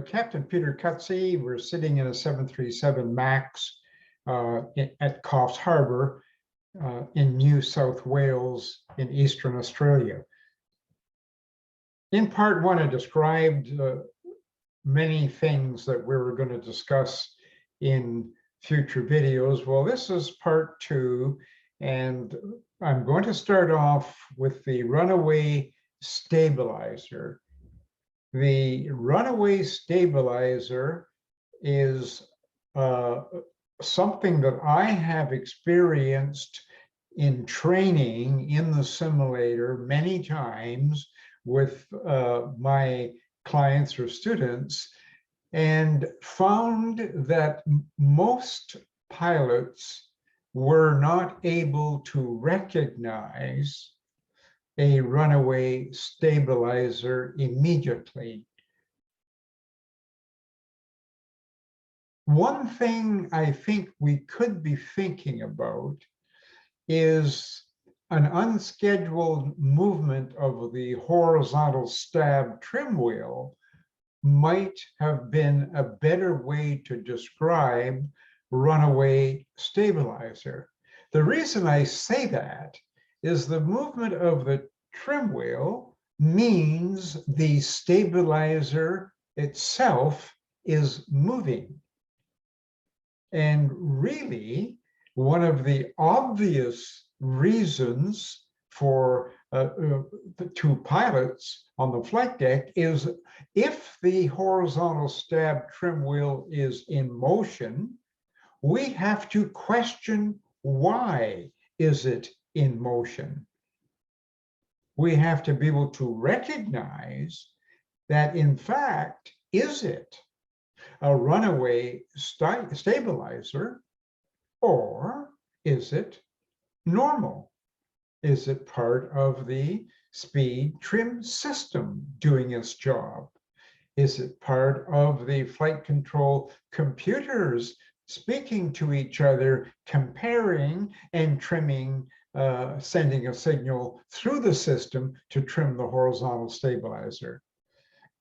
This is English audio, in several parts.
Captain Peter Cutsey. We're sitting in a 737 MAX at Coffs Harbour in New South Wales in Eastern Australia. In part one, I described many things that we were going to discuss in future videos. Well, this is part two, and I'm going to start off with the runaway stabilizer. The runaway stabilizer is something that I have experienced in training in the simulator many times with my clients or students, and found that most pilots were not able to recognize a runaway stabilizer immediately. One thing I think we could be thinking about is an unscheduled movement of the horizontal stab trim wheel might have been a better way to describe runaway stabilizer. The reason I say that is the movement of the trim wheel means the stabilizer itself is moving. And really, one of the obvious reasons for the two pilots on the flight deck is if the horizontal stab trim wheel is in motion, we have to question why is it in motion. We have to be able to recognize that, in fact, is it a runaway stabilizer, or is it normal? Is it part of the speed trim system doing its job? Is it part of the flight control computers speaking to each other, comparing and trimming, sending a signal through the system to trim the horizontal stabilizer?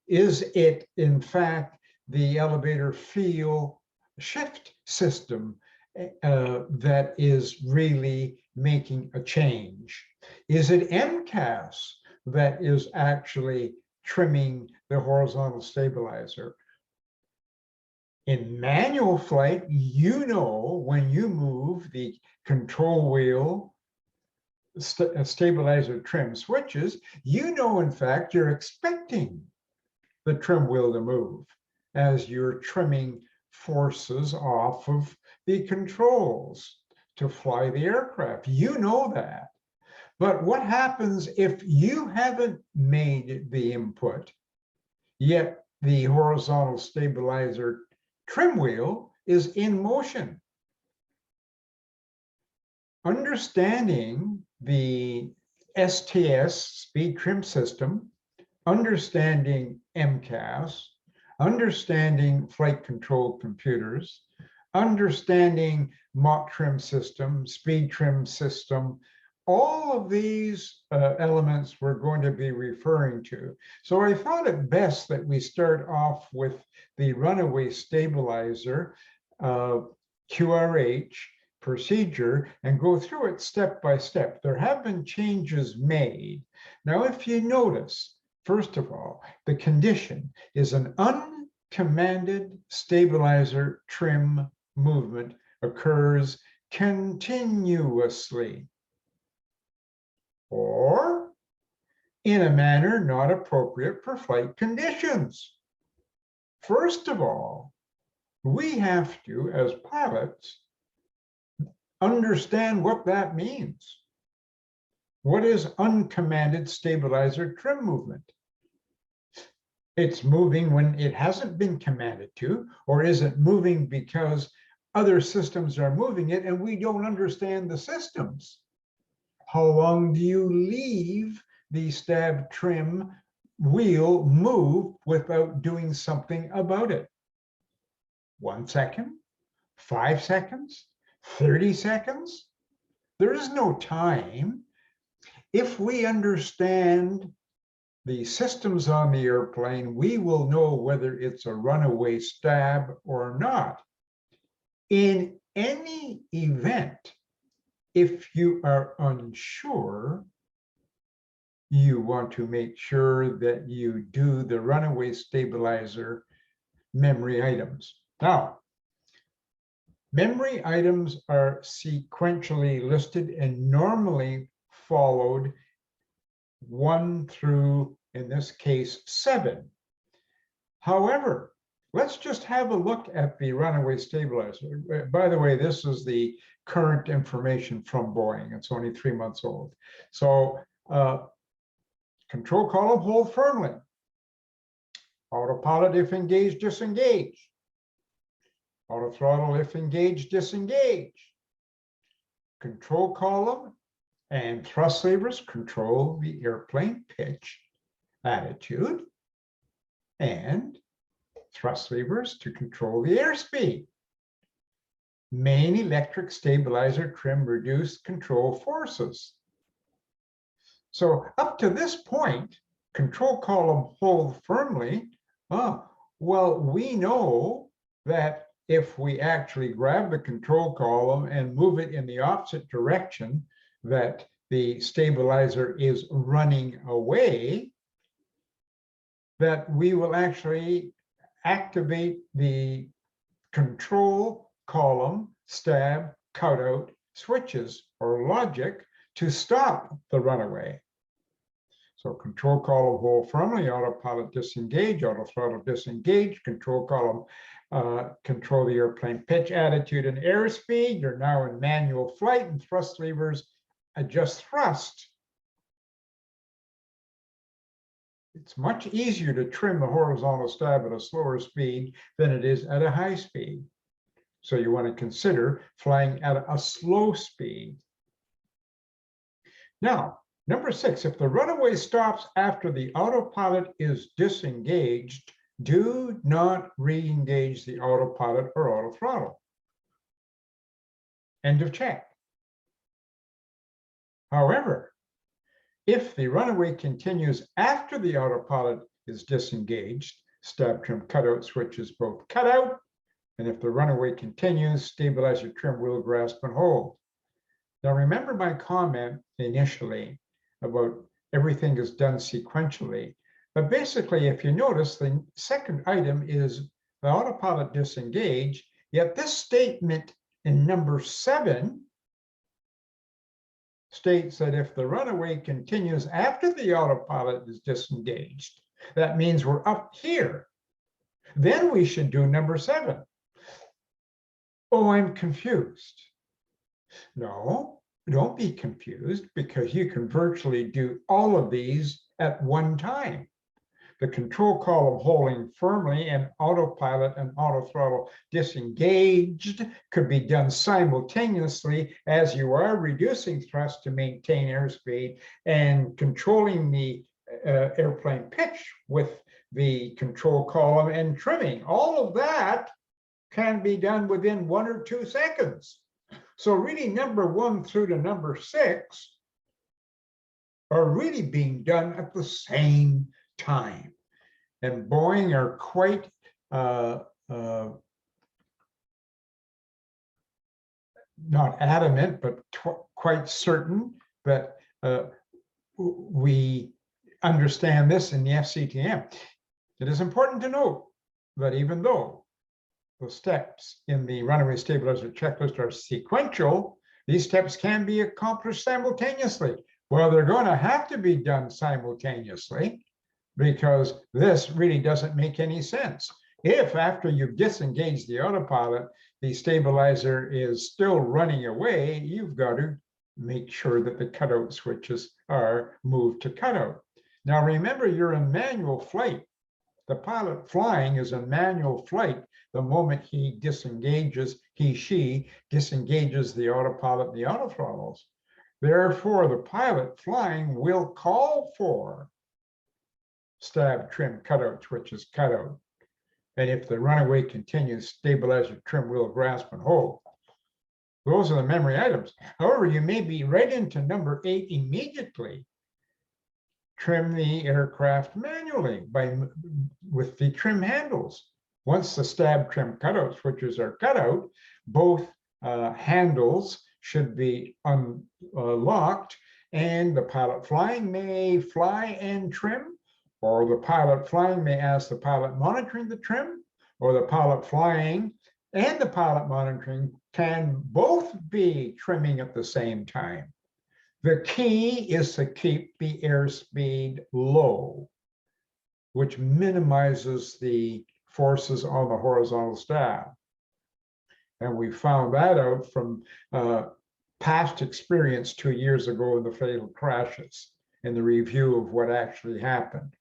Is it, in fact, the elevator feel shift system that is really making a change? Is it MCAS that is actually trimming the horizontal stabilizer? In manual flight, you know, when you move the control wheel stabilizer trim switches, you know, in fact, you're expecting the trim wheel to move as you're trimming forces off of the controls to fly the aircraft. You know that. But what happens if you haven't made the input, yet the horizontal stabilizer trim wheel is in motion? Understanding the STS, speed trim system, understanding MCAS, understanding flight control computers, understanding Mach trim system, speed trim system, all of these elements we're going to be referring to. So I thought it best that we start off with the runaway stabilizer QRH procedure and go through it step by step. There have been changes made. Now, if you notice, first of all, the condition is an uncommanded stabilizer trim movement occurs continuously, or in a manner not appropriate for flight conditions. First of all, we have to, as pilots, understand what that means. What is uncommanded stabilizer trim movement? It's moving when it hasn't been commanded to, or is it moving because other systems are moving it and we don't understand the systems? How long do you leave the stab trim wheel move without doing something about it? 1 second, 5 seconds, 30 seconds? There is no time. If we understand the systems on the airplane, we will know whether it's a runaway stab or not. In any event, if you are unsure, you want to make sure that you do the runaway stabilizer memory items. Now, memory items are sequentially listed and normally followed 1 through, in this case, 7. However, let's just have a look at the runaway stabilizer. By the way, this is the current information from Boeing. It's only 3 months old. So control column, hold firmly. Autopilot, if engaged, disengage. Auto throttle, if engaged, disengage. Control column and thrust levers control the airplane pitch, attitude, and thrust levers to control the airspeed. Main electric stabilizer trim reduced control forces. So up to this point, control column hold firmly. Well, we know that if we actually grab the control column and move it in the opposite direction, that the stabilizer is running away, that we will actually activate the control column stab cutout switches or logic to stop the runaway. So control column hold firmly, autopilot disengage, auto throttle disengage, control column control the airplane pitch, attitude, and airspeed. You're now in manual flight, and thrust levers adjust thrust. It's much easier to trim the horizontal stab at a slower speed than it is at a high speed. So you want to consider flying at a slow speed. Now, number 6, if the runaway stops after the autopilot is disengaged, do not re-engage the autopilot or auto throttle. End of check. However, if the runaway continues after the autopilot is disengaged, stab trim cutout switches both cut out, and if the runaway continues, stabilizer trim wheel grasp and hold. Now remember my comment initially about everything is done sequentially, but basically if you notice, the second item is the autopilot disengage, yet this statement in number 7 states that if the runaway continues after the autopilot is disengaged, that means we're up here. Then we should do number 7. Oh, I'm confused. No, don't be confused, because you can virtually do all of these at one time. The control column holding firmly and autopilot and auto throttle disengaged could be done simultaneously as you are reducing thrust to maintain airspeed and controlling the airplane pitch with the control column and trimming. All of that can be done within 1 or 2 seconds. So really number 1 through to number 6 are really being done at the same time. And Boeing are quite not adamant, but quite certain that we understand this in the FCTM. It is important to note that even though the steps in the runaway stabilizer checklist are sequential, these steps can be accomplished simultaneously. Well, they're going to have to be done simultaneously, because this really doesn't make any sense. If after you've disengaged the autopilot, the stabilizer is still running away, you've got to make sure that the cutout switches are moved to cutout. Now, remember, you're in manual flight. The pilot flying is in manual flight the moment he she disengages the autopilot and the auto throttles. Therefore, the pilot flying will call for stab trim cutout switches cutout. And if the runaway continues, stabilizer trim wheel grasp and hold. Those are the memory items. However, you may be right into number 8 immediately. trim the aircraft manually with the trim handles. Once the stab trim cutout switches are cut out, both handles should be unlocked, and the pilot flying may fly and trim, or the pilot flying may ask the pilot monitoring the trim, or the pilot flying and the pilot monitoring can both be trimming at the same time. The key is to keep the airspeed low, which minimizes the forces on the horizontal stab. And we found that out from past experience 2 years ago in the fatal crashes and the review of what actually happened.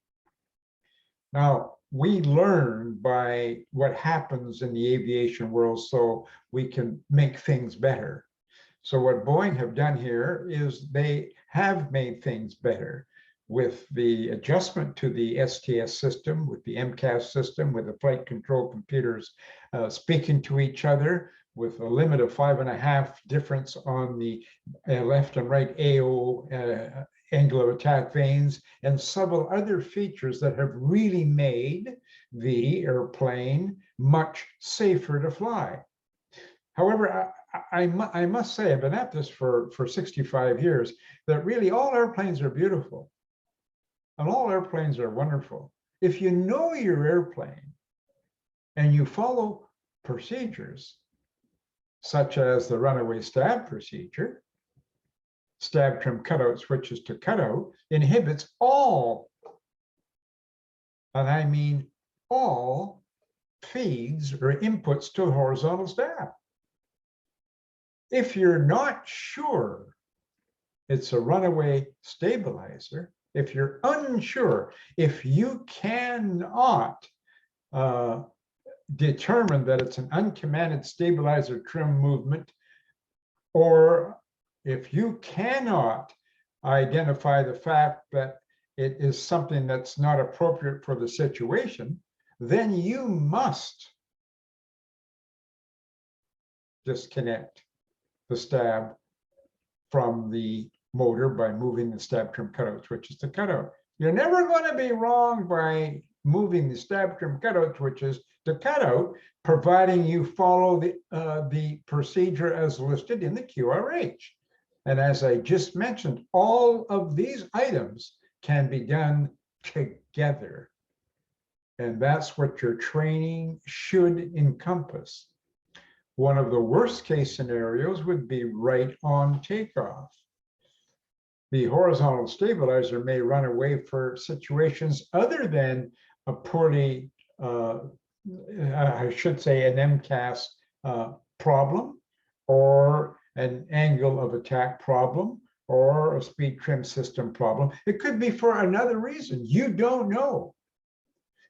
Now, we learn by what happens in the aviation world so we can make things better. So what Boeing have done here is they have made things better with the adjustment to the STS system, with the MCAS system, with the flight control computers speaking to each other, with a limit of 5.5 difference on the left and right AO angle of attack vanes, and several other features that have really made the airplane much safer to fly. However, I must say, I've been at this for 65 years, that really all airplanes are beautiful and all airplanes are wonderful. If you know your airplane and you follow procedures, such as the runaway stab procedure, stab trim cutout switches to cutout, inhibits all, and I mean all, feeds or inputs to horizontal stab. If you're not sure it's a runaway stabilizer, if you're unsure, if you cannot determine that it's an uncommanded stabilizer trim movement, or if you cannot identify the fact that it is something that's not appropriate for the situation, then you must disconnect the stab from the motor by moving the stab trim cutout switches to cutout. You're never going to be wrong by moving the stab trim cutout switches to cutout, providing you follow the procedure as listed in the QRH. And as I just mentioned, all of these items can be done together. And that's what your training should encompass. One of the worst case scenarios would be right on takeoff. The horizontal stabilizer may run away for situations other than a poorly, I should say, an MCAS problem, or an angle of attack problem, or a speed trim system problem. It could be for another reason. You don't know.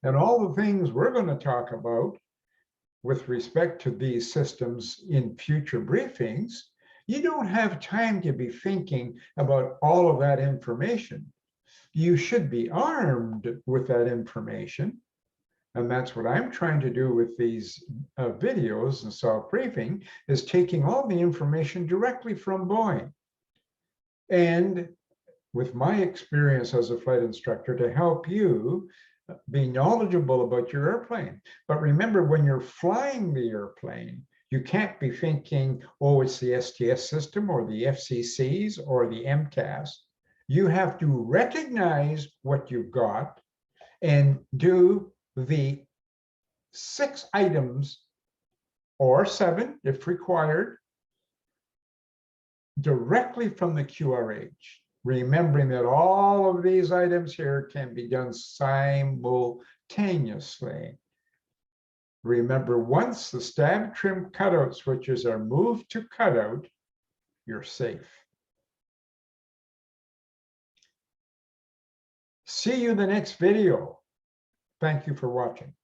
And all the things we're going to talk about with respect to these systems in future briefings, you don't have time to be thinking about all of that information. You should be armed with that information. And that's what I'm trying to do with these videos and self-briefing, is taking all the information directly from Boeing. And with my experience as a flight instructor, to help you be knowledgeable about your airplane. But remember, when you're flying the airplane, you can't be thinking, oh, it's the STS system or the FCCs or the MCAS. You have to recognize what you've got and do the 6 items, or 7 if required, directly from the QRH. Remembering that all of these items here can be done simultaneously. Remember, once the stab trim cutout switches are moved to cutout, you're safe. See you in the next video. Thank you for watching.